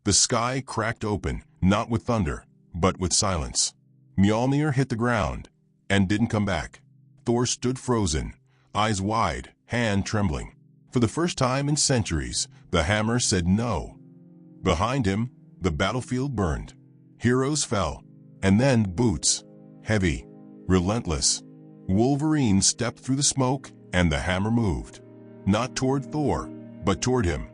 The sky cracked open, not with thunder, but with silence. Mjolnir hit the ground and didn't come back. Thor stood frozen, eyes wide, hand trembling. For the first time in centuries, the hammer said no. Behind him, the battlefield burned. Heroes fell, and then boots, heavy, relentless. Wolverine stepped through the smoke, and the hammer moved. Not toward Thor, but toward him.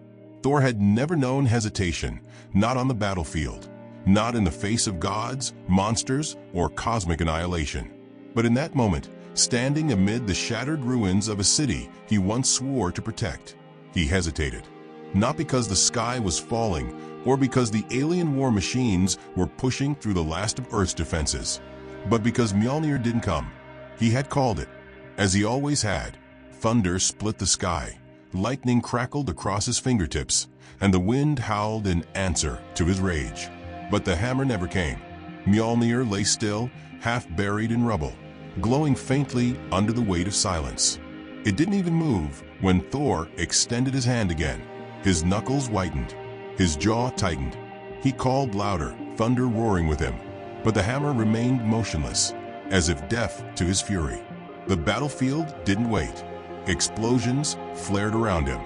Thor had never known hesitation, not on the battlefield, not in the face of gods, monsters, or cosmic annihilation. But in that moment, standing amid the shattered ruins of a city he once swore to protect, he hesitated. Not because the sky was falling, or because the alien war machines were pushing through the last of Earth's defenses, but because Mjolnir didn't come. He had called it, as he always had. Thunder split the sky, lightning crackled across his fingertips, and the wind howled in answer to his rage. But the hammer never came. Mjolnir lay still, half buried in rubble, glowing faintly under the weight of silence. It didn't even move when Thor extended his hand again. His knuckles whitened, his jaw tightened. He called louder, thunder roaring with him, but the hammer remained motionless, as if deaf to his fury. The battlefield didn't wait. Explosions flared around him.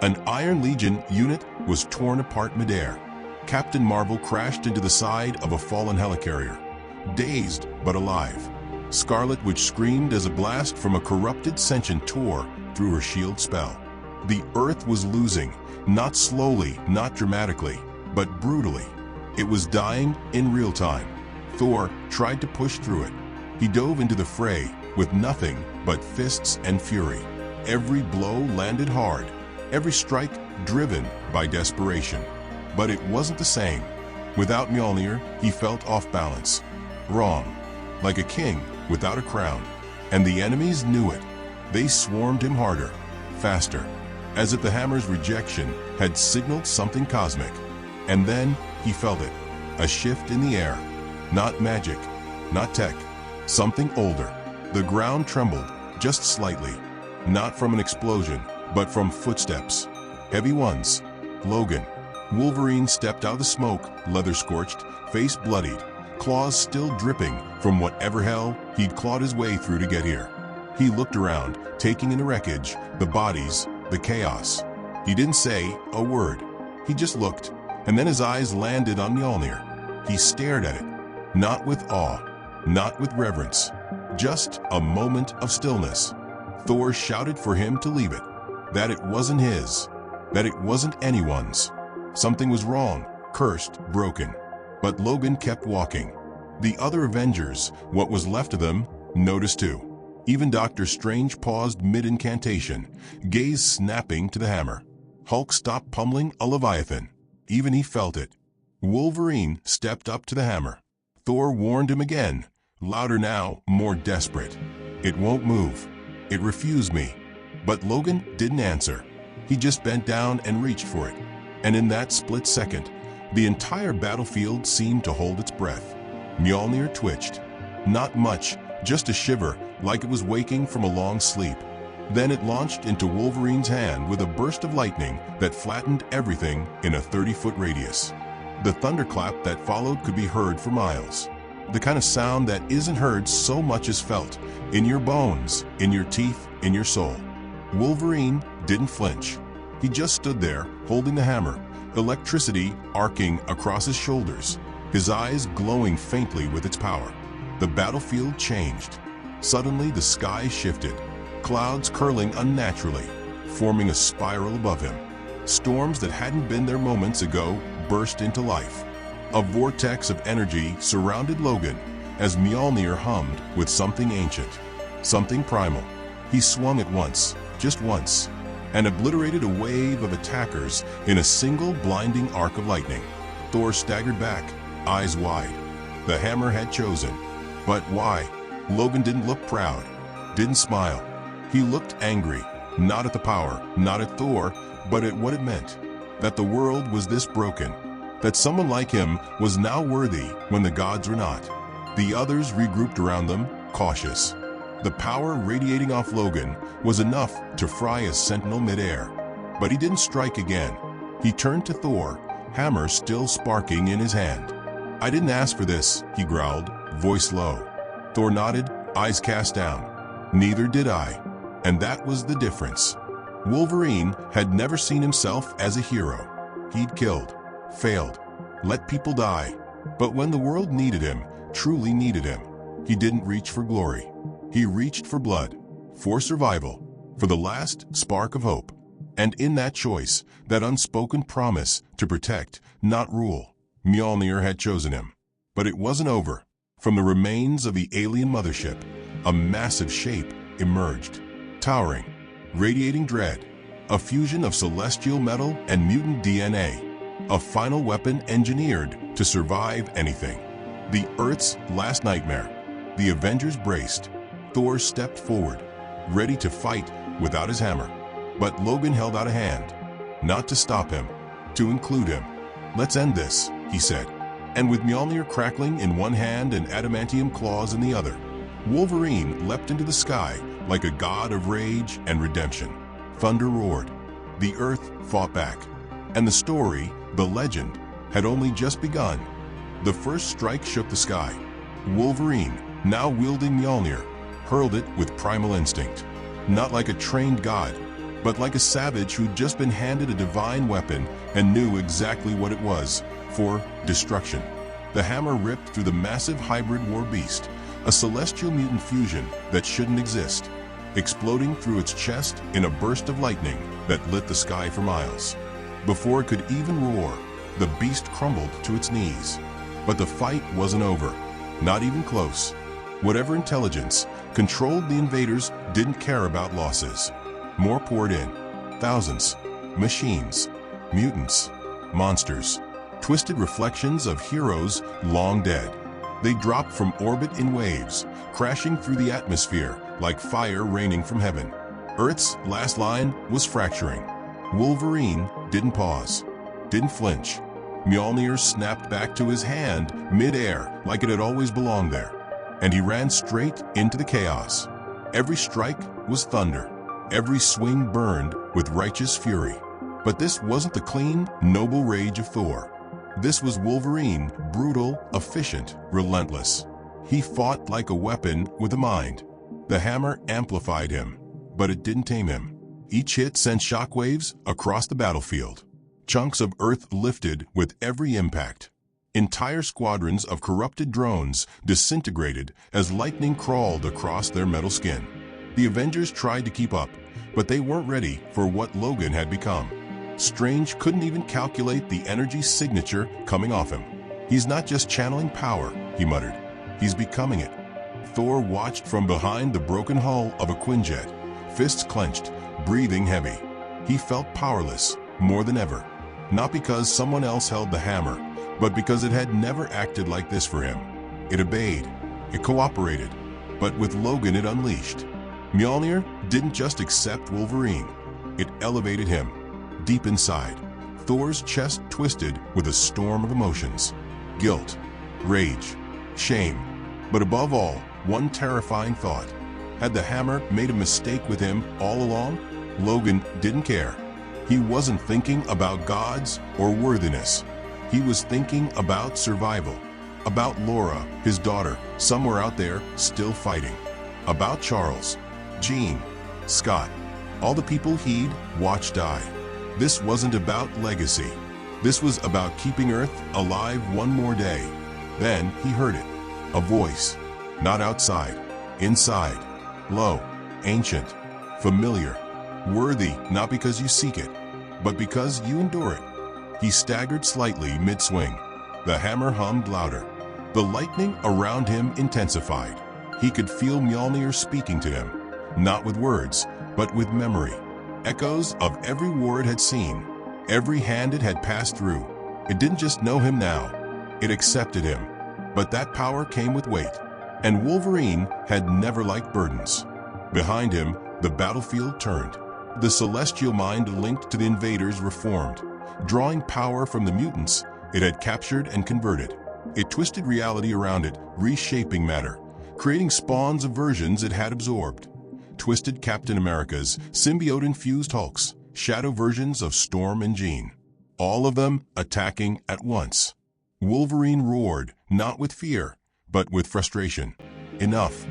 An Iron Legion unit was torn apart midair. Captain Marvel crashed into the side of a fallen helicarrier, dazed but alive. Scarlet Witch screamed as a blast from a corrupted sentient tore through her shield spell. The Earth was losing, not slowly, not dramatically, but brutally. It was dying in real time. Thor tried to push through it. He dove into the fray with nothing but fists and fury. Every blow landed hard, every strike driven by desperation. But it wasn't the same. Without Mjolnir, he felt off balance, wrong, like a king without a crown. And the enemies knew it. They swarmed him harder, faster, as if the hammer's rejection had signaled something cosmic. And then he felt it, a shift in the air. Not magic, not tech, something older. The ground trembled, just slightly, not from an explosion, but from footsteps. Heavy ones. Logan. Wolverine stepped out of the smoke, leather-scorched, face bloodied, claws still dripping from whatever hell he'd clawed his way through to get here. He looked around, taking in the wreckage, the bodies, the chaos. He didn't say a word. He just looked, and then his eyes landed on Mjolnir. He stared at it, not with awe, not with reverence, just a moment of stillness. Thor shouted for him to leave it, that it wasn't his, that it wasn't anyone's. Something was wrong, cursed, broken. But Logan kept walking. The other Avengers, what was left of them, noticed too. Even Doctor Strange paused mid-incantation, gaze snapping to the hammer. Hulk stopped pummeling a Leviathan. Even he felt it. Wolverine stepped up to the hammer. Thor warned him again, louder now, more desperate. It won't move. It refused me. But Logan didn't answer. He just bent down and reached for it. And in that split second, the entire battlefield seemed to hold its breath. Mjolnir twitched. Not much, just a shiver, like it was waking from a long sleep. Then it launched into Wolverine's hand with a burst of lightning that flattened everything in a 30-foot radius. The thunderclap that followed could be heard for miles. The kind of sound that isn't heard so much as felt, in your bones, in your teeth, in your soul. Wolverine didn't flinch. He just stood there, holding the hammer, electricity arcing across his shoulders, his eyes glowing faintly with its power. The battlefield changed. Suddenly the sky shifted, clouds curling unnaturally, forming a spiral above him. Storms that hadn't been there moments ago burst into life. A vortex of energy surrounded Logan as Mjolnir hummed with something ancient, something primal. He swung it once, just once, and obliterated a wave of attackers in a single blinding arc of lightning. Thor staggered back, eyes wide. The hammer had chosen. But why? Logan didn't look proud, didn't smile. He looked angry, not at the power, not at Thor, but at what it meant. That the world was this broken. That someone like him was now worthy when the gods were not. The others regrouped around them, cautious. The power radiating off Logan was enough to fry a sentinel midair. But he didn't strike again. He turned to Thor, hammer still sparking in his hand. "I didn't ask for this," he growled, voice low. Thor nodded, eyes cast down. "Neither did I." And that was the difference. Wolverine had never seen himself as a hero. He'd killed, failed, let people die. But when the world needed him, truly needed him, he didn't reach for glory. He reached for blood, for survival, for the last spark of hope. And in that choice, that unspoken promise to protect, not rule, Mjolnir had chosen him. But it wasn't over. From the remains of the alien mothership, a massive shape emerged, towering, radiating dread, a fusion of celestial metal and mutant DNA, a final weapon engineered to survive anything. The Earth's last nightmare. The Avengers braced. Thor stepped forward, ready to fight without his hammer. But Logan held out a hand, not to stop him, to include him. "Let's end this," he said. And with Mjolnir crackling in one hand and adamantium claws in the other, Wolverine leapt into the sky like a god of rage and redemption. Thunder roared. The earth fought back. And the story, the legend, had only just begun. The first strike shook the sky. Wolverine, now wielding Mjolnir, hurled it with primal instinct. Not like a trained god, but like a savage who'd just been handed a divine weapon and knew exactly what it was, for destruction. The hammer ripped through the massive hybrid war beast, a celestial mutant fusion that shouldn't exist, exploding through its chest in a burst of lightning that lit the sky for miles. Before it could even roar, the beast crumbled to its knees. But the fight wasn't over, not even close. Whatever intelligence controlled the invaders didn't care about losses. More poured in. Thousands. Machines. Mutants. Monsters. Twisted reflections of heroes long dead. They dropped from orbit in waves, crashing through the atmosphere like fire raining from heaven. Earth's last line was fracturing. Wolverine didn't pause, didn't flinch. Mjolnir snapped back to his hand mid-air like it had always belonged there. And he ran straight into the chaos. Every strike was thunder. Every swing burned with righteous fury. But this wasn't the clean, noble rage of Thor. This was Wolverine, brutal, efficient, relentless. He fought like a weapon with a mind. The hammer amplified him, but it didn't tame him. Each hit sent shockwaves across the battlefield. Chunks of earth lifted with every impact. Entire squadrons of corrupted drones disintegrated as lightning crawled across their metal skin. The Avengers tried to keep up, but they weren't ready for what Logan had become. Strange couldn't even calculate the energy signature coming off him. "He's not just channeling power," he muttered. "He's becoming it." Thor watched from behind the broken hull of a Quinjet, fists clenched, breathing heavy. He felt powerless, more than ever. Not because someone else held the hammer, but because it had never acted like this for him. It obeyed, it cooperated, but with Logan it unleashed. Mjolnir didn't just accept Wolverine, it elevated him. Deep inside, Thor's chest twisted with a storm of emotions. Guilt, rage, shame, but above all, one terrifying thought. Had the hammer made a mistake with him all along? Logan didn't care. He wasn't thinking about gods or worthiness. He was thinking about survival. About Laura, his daughter, somewhere out there, still fighting. About Charles, Jean, Scott, all the people he'd watched die. This wasn't about legacy. This was about keeping Earth alive one more day. Then he heard it. A voice. Not outside. Inside. Low. Ancient. Familiar. Worthy not because you seek it, but because you endure it. He staggered slightly mid-swing. The hammer hummed louder. The lightning around him intensified. He could feel Mjolnir speaking to him, not with words, but with memory. Echoes of every war it had seen, every hand it had passed through. It didn't just know him now, it accepted him. But that power came with weight, and Wolverine had never liked burdens. Behind him, the battlefield turned. The celestial mind linked to the invaders reformed, drawing power from the mutants it had captured and converted. It twisted reality around it, reshaping matter, creating spawns of versions it had absorbed. Twisted Captain Americas, symbiote-infused Hulks, shadow versions of Storm and Jean. all of them attacking at once. Wolverine roared, not with fear, but with frustration. Enough.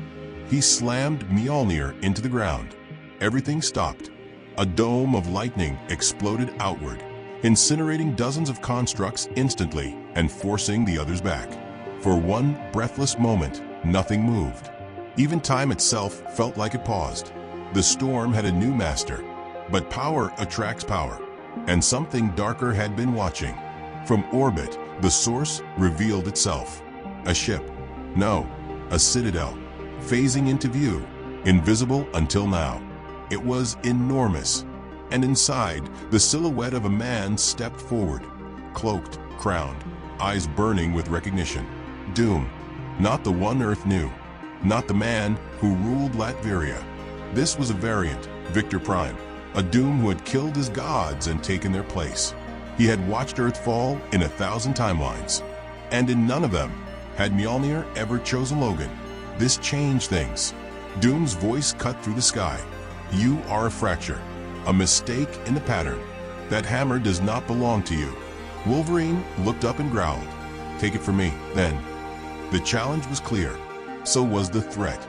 He slammed Mjolnir into the ground. Everything stopped. A dome of lightning exploded outward, incinerating dozens of constructs instantly and forcing the others back. For one breathless moment, nothing moved. Even time itself felt like it paused. The storm had a new master, but power attracts power, and something darker had been watching. From orbit, the source revealed itself. A ship. No, a citadel, phasing into view, invisible until now. It was enormous, and inside, the silhouette of a man stepped forward, cloaked, crowned, eyes burning with recognition. Doom, not the one Earth knew, not the man who ruled Latveria. This was a variant, Victor Prime, a Doom who had killed his gods and taken their place. He had watched Earth fall in 1,000 timelines, and in none of them had Mjolnir ever chosen Logan. This changed things. Doom's voice cut through the sky. You are a fracture, a mistake in the pattern. That hammer does not belong to you. Wolverine looked up and growled. Take it from me, then. The challenge was clear. So was the threat.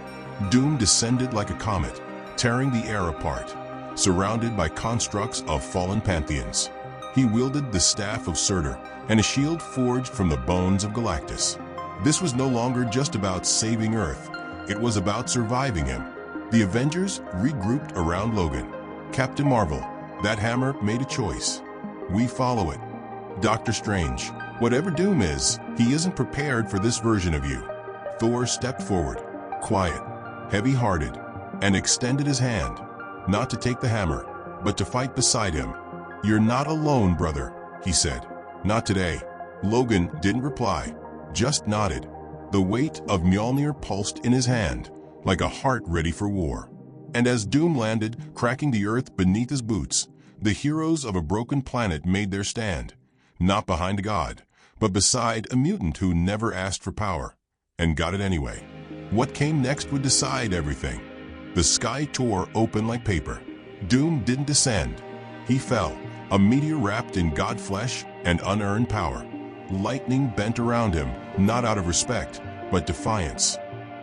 Doom descended like a comet, tearing the air apart, surrounded by constructs of fallen pantheons. He wielded the staff of Surtur and a shield forged from the bones of Galactus. This was no longer just about saving Earth. It was about surviving him. The Avengers regrouped around Logan. Captain Marvel, that hammer made a choice. We follow it. Doctor Strange, whatever Doom is, he isn't prepared for this version of you. Thor stepped forward, quiet, heavy-hearted, and extended his hand, not to take the hammer, but to fight beside him. You're not alone, brother, he said. Not today. Logan didn't reply, just nodded. The weight of Mjolnir pulsed in his hand, like a heart ready for war. And as Doom landed, cracking the earth beneath his boots, the heroes of a broken planet made their stand, not behind a god, but beside a mutant who never asked for power, and got it anyway. What came next would decide everything. The sky tore open like paper. Doom didn't descend. He fell, a meteor wrapped in god flesh and unearned power. Lightning bent around him, not out of respect, but defiance.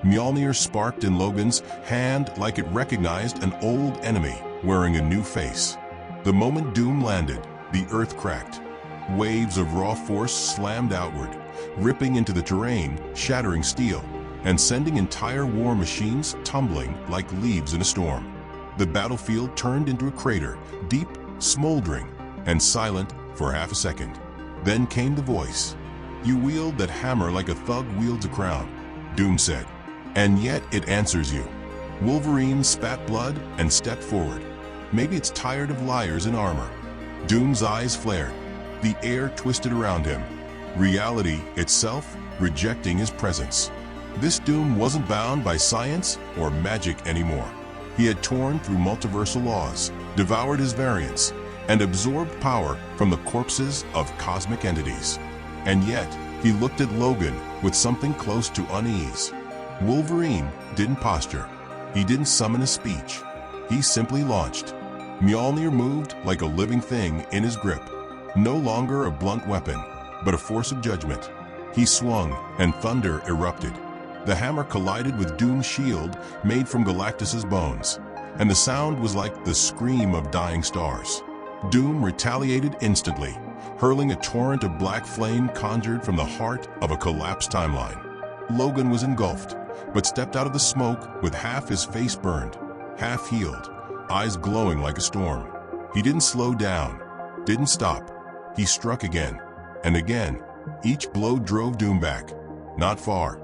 Mjolnir sparked in Logan's hand like it recognized an old enemy wearing a new face. The moment Doom landed, the earth cracked. Waves of raw force slammed outward, ripping into the terrain, shattering steel, and sending entire war machines tumbling like leaves in a storm. The battlefield turned into a crater, deep, smoldering, and silent for half a second. Then came the voice. You wield that hammer like a thug wields a crown, Doom said, and yet it answers you. Wolverine spat blood and stepped forward. Maybe it's tired of liars in armor. Doom's eyes flared. The air twisted around him. Reality itself rejecting his presence. This Doom wasn't bound by science or magic anymore. He had torn through multiversal laws, devoured his variants, and absorbed power from the corpses of cosmic entities. And yet, he looked at Logan with something close to unease. Wolverine didn't posture. He didn't summon a speech. He simply launched. Mjolnir moved like a living thing in his grip, no longer a blunt weapon, but a force of judgment. He swung, and thunder erupted. The hammer collided with Doom's shield made from Galactus's bones, and the sound was like the scream of dying stars. Doom retaliated instantly, hurling a torrent of black flame conjured from the heart of a collapsed timeline. Logan was engulfed, but stepped out of the smoke with half his face burned, half healed, eyes glowing like a storm. He didn't slow down, didn't stop. He struck again, and again. Each blow drove Doom back. Not far,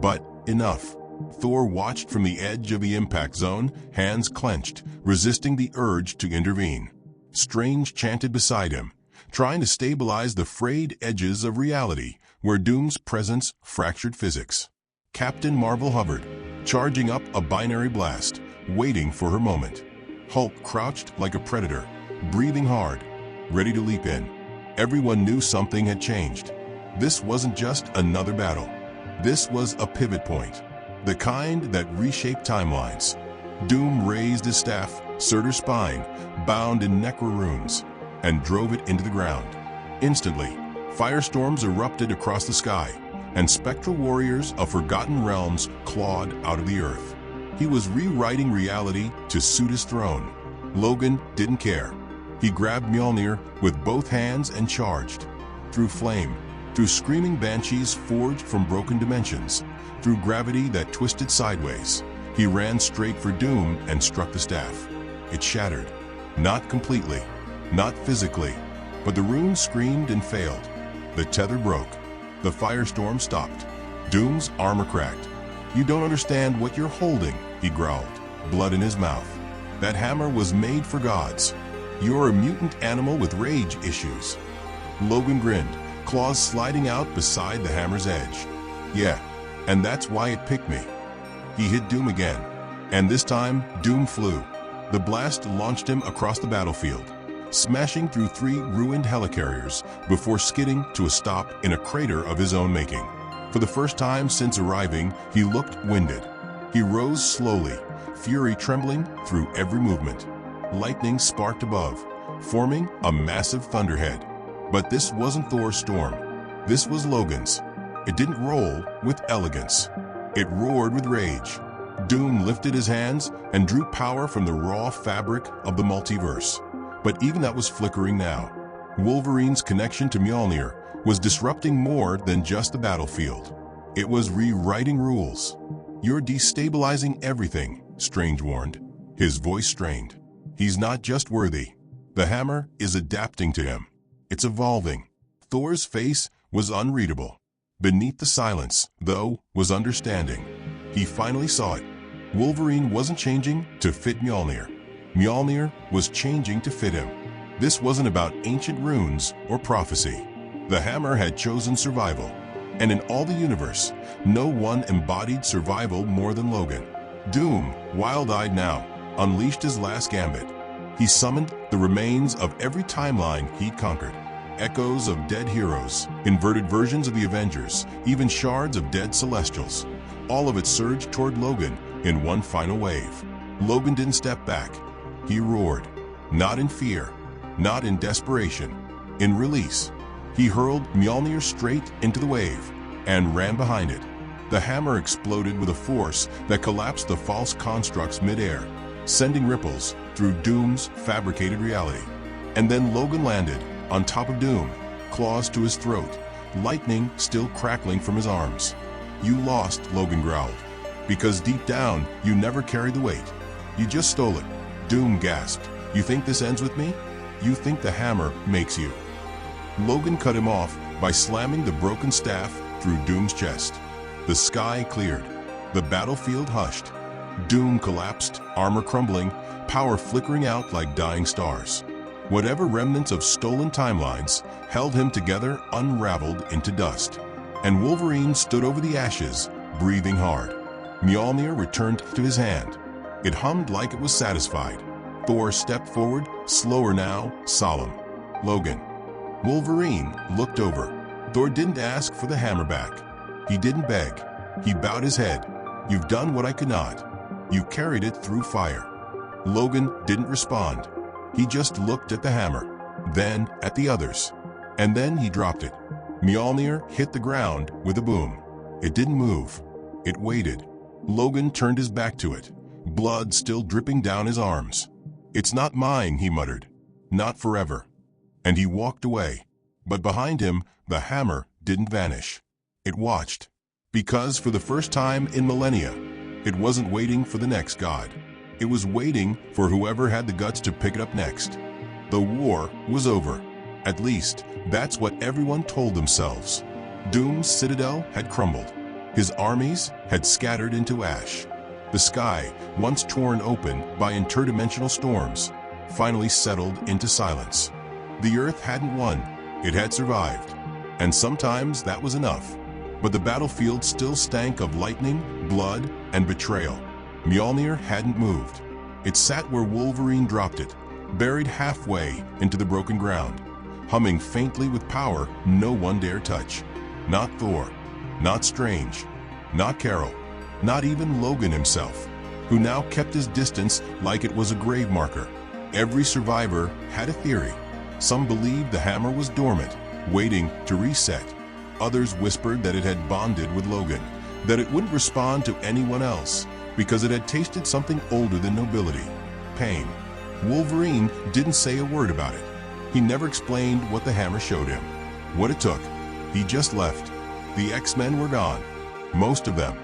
but enough. Thor watched from the edge of the impact zone, hands clenched, resisting the urge to intervene. Strange chanted beside him, trying to stabilize the frayed edges of reality where Doom's presence fractured physics. Captain Marvel hovered, charging up a binary blast, waiting for her moment. Hulk crouched like a predator, breathing hard, ready to leap in. Everyone knew something had changed. This wasn't just another battle. This was a pivot point, the kind that reshaped timelines. Doom raised his staff, Surtur's spine, bound in necro runes, and drove it into the ground. Instantly, firestorms erupted across the sky, and spectral warriors of forgotten realms clawed out of the earth. He was rewriting reality to suit his throne. Logan didn't care. He grabbed Mjolnir with both hands and charged. Through flame, through screaming banshees forged from broken dimensions, through gravity that twisted sideways, he ran straight for Doom and struck the staff. It shattered. Not completely, not physically, but the rune screamed and failed. The tether broke. The firestorm stopped. Doom's armor cracked. "You don't understand what you're holding," he growled, blood in his mouth. "That hammer was made for gods. You're a mutant animal with rage issues." Logan grinned, claws sliding out beside the hammer's edge. "Yeah, and that's why it picked me." He hit Doom again, and this time Doom flew. The blast launched him across the battlefield, smashing through 3 ruined helicarriers before skidding to a stop in a crater of his own making. For the first time since arriving, he looked winded. He rose slowly, fury trembling through every movement. Lightning sparked above, forming a massive thunderhead. But this wasn't Thor's storm. This was Logan's. It didn't roll with elegance. It roared with rage. Doom lifted his hands and drew power from the raw fabric of the multiverse. But even that was flickering now. Wolverine's connection to Mjolnir was disrupting more than just the battlefield. It was rewriting rules. "You're destabilizing everything," Strange warned. His voice strained. "He's not just worthy. The hammer is adapting to him. It's evolving." Thor's face was unreadable. Beneath the silence, though, was understanding. He finally saw it. Wolverine wasn't changing to fit Mjolnir. Mjolnir was changing to fit him. This wasn't about ancient runes or prophecy. The hammer had chosen survival. And in all the universe, no one embodied survival more than Logan. Doom, wild-eyed now, unleashed his last gambit. He summoned the remains of every timeline he'd conquered. Echoes of dead heroes, inverted versions of the Avengers, even shards of dead Celestials. All of it surged toward Logan in one final wave. Logan didn't step back. He roared, not in fear, not in desperation, in release. He hurled Mjolnir straight into the wave and ran behind it. The hammer exploded with a force that collapsed the false constructs midair, sending ripples through Doom's fabricated reality. And then Logan landed on top of Doom, claws to his throat, lightning still crackling from his arms. "You lost," Logan growled, "because deep down you never carried the weight. You just stole it." Doom gasped. "You think this ends with me? You think the hammer makes you?" Logan cut him off by slamming the broken staff through Doom's chest. The sky cleared. The battlefield hushed. Doom collapsed, armor crumbling, power flickering out like dying stars. Whatever remnants of stolen timelines held him together unraveled into dust. And Wolverine stood over the ashes, breathing hard. Mjolnir returned to his hand. It hummed like it was satisfied. Thor stepped forward, slower now, solemn. "Logan." Wolverine looked over. Thor didn't ask for the hammer back. He didn't beg. He bowed his head. "You've done what I could not. You carried it through fire." Logan didn't respond. He just looked at the hammer, then at the others. And then he dropped it. Mjolnir hit the ground with a boom. It didn't move. It waited. Logan turned his back to it, blood still dripping down his arms. "It's not mine," he muttered. "Not forever." And he walked away. But behind him, the hammer didn't vanish. It watched. Because for the first time in millennia, it wasn't waiting for the next god. It was waiting for whoever had the guts to pick it up next. The war was over. At least, that's what everyone told themselves. Doom's citadel had crumbled. His armies had scattered into ash. The sky, once torn open by interdimensional storms, finally settled into silence. The Earth hadn't won. It had survived. And sometimes that was enough. But the battlefield still stank of lightning, blood, and betrayal. Mjolnir hadn't moved. It sat where Wolverine dropped it, buried halfway into the broken ground, humming faintly with power no one dare touch. Not Thor, not Strange, not Carol, not even Logan himself, who now kept his distance like it was a grave marker. Every survivor had a theory. Some believed the hammer was dormant, waiting to reset. Others whispered that it had bonded with Logan, that it wouldn't respond to anyone else because it had tasted something older than nobility, pain. Wolverine didn't say a word about it. He never explained what the hammer showed him, what it took. He just left. The X-Men were gone. Most of them.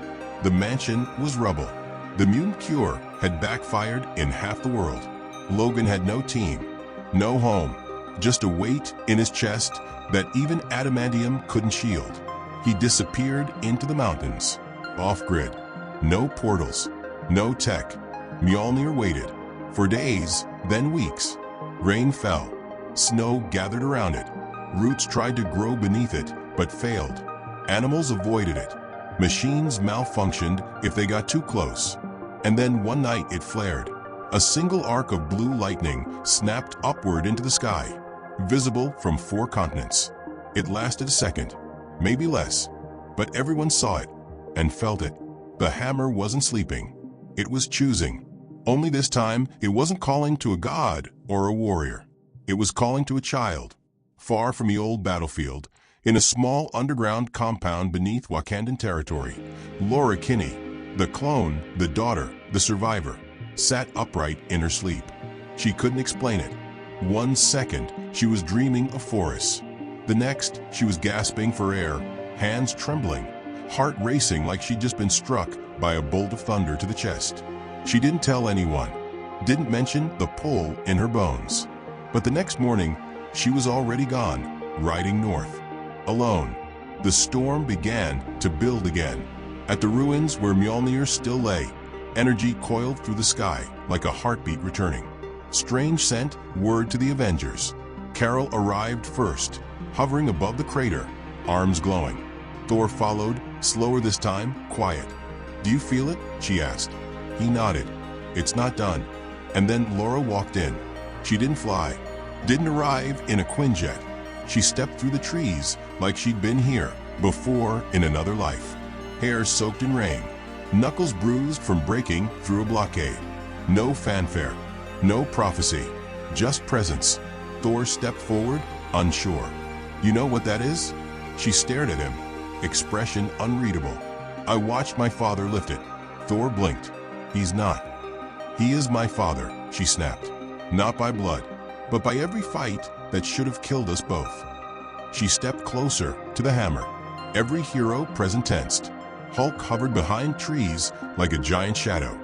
The mansion was rubble. The mutant cure had backfired in half the world. Logan had no team, no home, just a weight in his chest that even adamantium couldn't shield. He disappeared into the mountains, off-grid. No portals, no tech. Mjolnir waited. For days, then weeks. Rain fell. Snow gathered around it. Roots tried to grow beneath it, but failed. Animals avoided it. Machines malfunctioned if they got too close. And then one night it flared. A single arc of blue lightning snapped upward into the sky, visible from 4 continents. It lasted a second, maybe less, but everyone saw it and felt it. The hammer wasn't sleeping. It was choosing. Only this time, it wasn't calling to a god or a warrior. It was calling to a child, far from the old battlefield, in a small underground compound beneath Wakandan territory. Laura Kinney, the clone, the daughter, the survivor, sat upright in her sleep. She couldn't explain it. 1 second, she was dreaming of forests. The next, she was gasping for air, hands trembling, heart racing like she'd just been struck by a bolt of thunder to the chest. She didn't tell anyone, didn't mention the pull in her bones. But the next morning, she was already gone, riding north. Alone. The storm began to build again. At the ruins where Mjolnir still lay, energy coiled through the sky like a heartbeat returning. Strange sent word to the Avengers. Carol arrived first, hovering above the crater, arms glowing. Thor followed, slower this time, quiet. "Do you feel it?" she asked. He nodded. "It's not done." And then Laura walked in. She didn't fly, didn't arrive in a Quinjet. She stepped through the trees like she'd been here before in another life. Hair soaked in rain, knuckles bruised from breaking through a blockade. No fanfare, no prophecy, just presence. Thor stepped forward, unsure. "You know what that is?" She stared at him, expression unreadable. "I watched my father lift it." Thor blinked. "He's not." "He is my father," she snapped. "Not by blood, but by every fight that should have killed us both." She stepped closer to the hammer. Every hero present tensed. Hulk hovered behind trees like a giant shadow.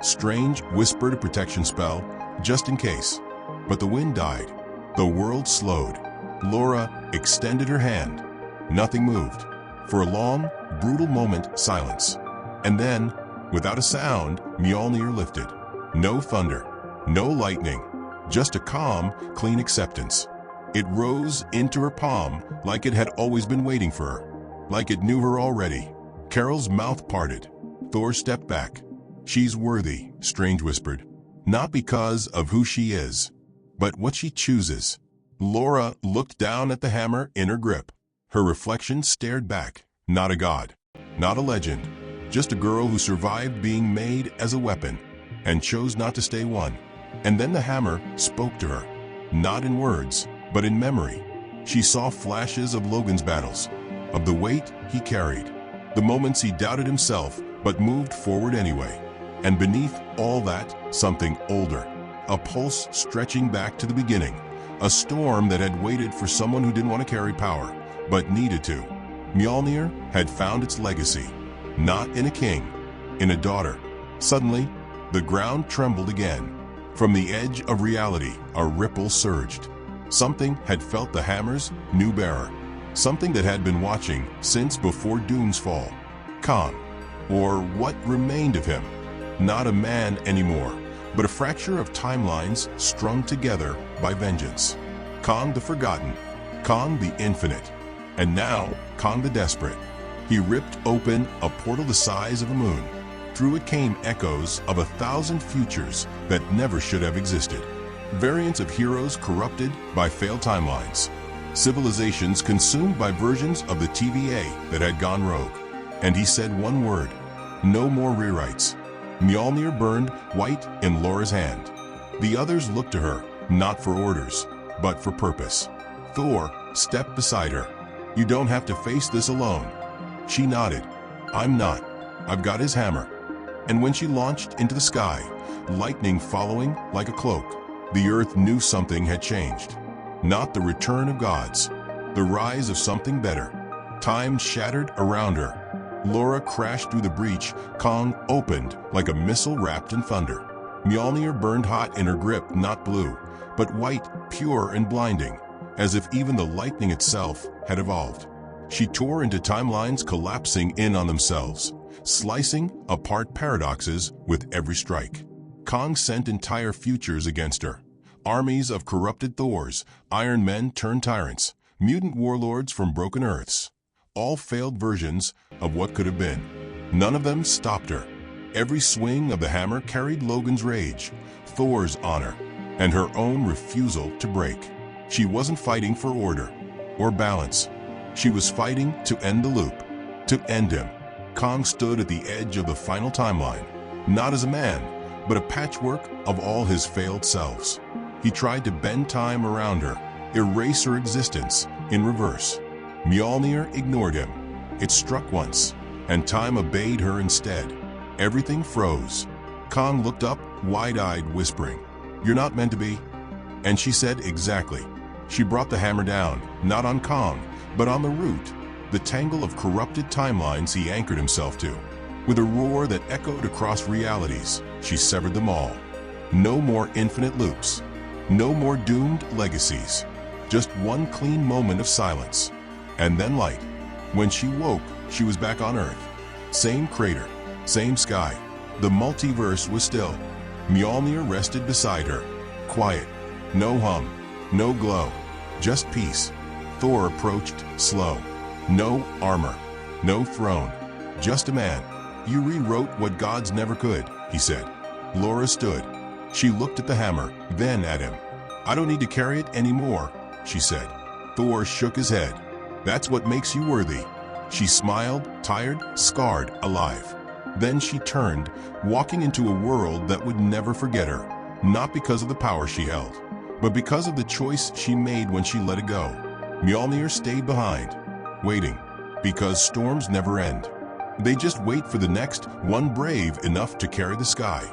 Strange whispered a protection spell, just in case. But the wind died. The world slowed. Laura extended her hand. Nothing moved. For a long, brutal moment, silence. And then, without a sound, Mjolnir lifted. No thunder, no lightning, just a calm, clean acceptance. It rose into her palm like it had always been waiting for her, like it knew her already. Carol's mouth parted. Thor stepped back. "She's worthy," Strange whispered. "Not because of who she is, but what she chooses." Laura looked down at the hammer in her grip. Her reflection stared back. Not a god, not a legend, just a girl who survived being made as a weapon and chose not to stay one. And then the hammer spoke to her, not in words, but in memory. She saw flashes of Logan's battles, of the weight he carried, the moments he doubted himself but moved forward anyway. And beneath all that, something older, a pulse stretching back to the beginning, a storm that had waited for someone who didn't want to carry power, but needed to. Mjolnir had found its legacy, not in a king, in a daughter. Suddenly, the ground trembled again. From the edge of reality, a ripple surged. Something had felt the hammer's new bearer, something that had been watching since before Doom's fall. Kong, or what remained of him. Not a man anymore, but a fracture of timelines strung together by vengeance. Kong the Forgotten, Kong the Infinite, and now Kong the Desperate. He ripped open a portal the size of a moon. Through it came echoes of 1,000 futures that never should have existed. Variants of heroes corrupted by failed timelines. Civilizations consumed by versions of the TVA that had gone rogue. And he said one word: no more rewrites. Mjolnir burned white in Laura's hand. The others looked to her, not for orders, but for purpose. Thor stepped beside her. "You don't have to face this alone." She nodded. "I'm not. I've got his hammer." And when she launched into the sky, lightning following like a cloak, the earth knew something had changed. Not the return of gods, the rise of something better. Time shattered around her. Laura crashed through the breach. Kong opened like a missile wrapped in thunder. Mjolnir burned hot in her grip, not blue, but white, pure and blinding, as if even the lightning itself had evolved. She tore into timelines collapsing in on themselves, slicing apart paradoxes with every strike. Kong sent entire futures against her. Armies of corrupted Thors, Iron Men turned tyrants, mutant warlords from broken Earths. All failed versions of what could have been. None of them stopped her. Every swing of the hammer carried Logan's rage, Thor's honor, and her own refusal to break. She wasn't fighting for order or balance. She was fighting to end the loop, to end him. Kong stood at the edge of the final timeline, not as a man, but a patchwork of all his failed selves. He tried to bend time around her, erase her existence in reverse. Mjolnir ignored him. It struck once, and time obeyed her instead. Everything froze. Kong looked up, wide-eyed, whispering, "You're not meant to be." And she said exactly. She brought the hammer down, not on Kong, but on the root, the tangle of corrupted timelines he anchored himself to. With a roar that echoed across realities, she severed them all. No more infinite loops. No more doomed legacies. Just one clean moment of silence. And then light. When she woke, she was back on Earth. Same crater, same sky. The multiverse was still. Mjolnir rested beside her. Quiet. No hum. No glow. Just peace. Thor approached, slow. No armor. No throne. Just a man. "You rewrote what gods never could," he said. Laura stood. She looked at the hammer, then at him. "I don't need to carry it anymore," she said. Thor shook his head. "That's what makes you worthy." She smiled, tired, scarred, alive. Then she turned, walking into a world that would never forget her, not because of the power she held, but because of the choice she made when she let it go. Mjolnir stayed behind, waiting, because storms never end. They just wait for the next one brave enough to carry the sky.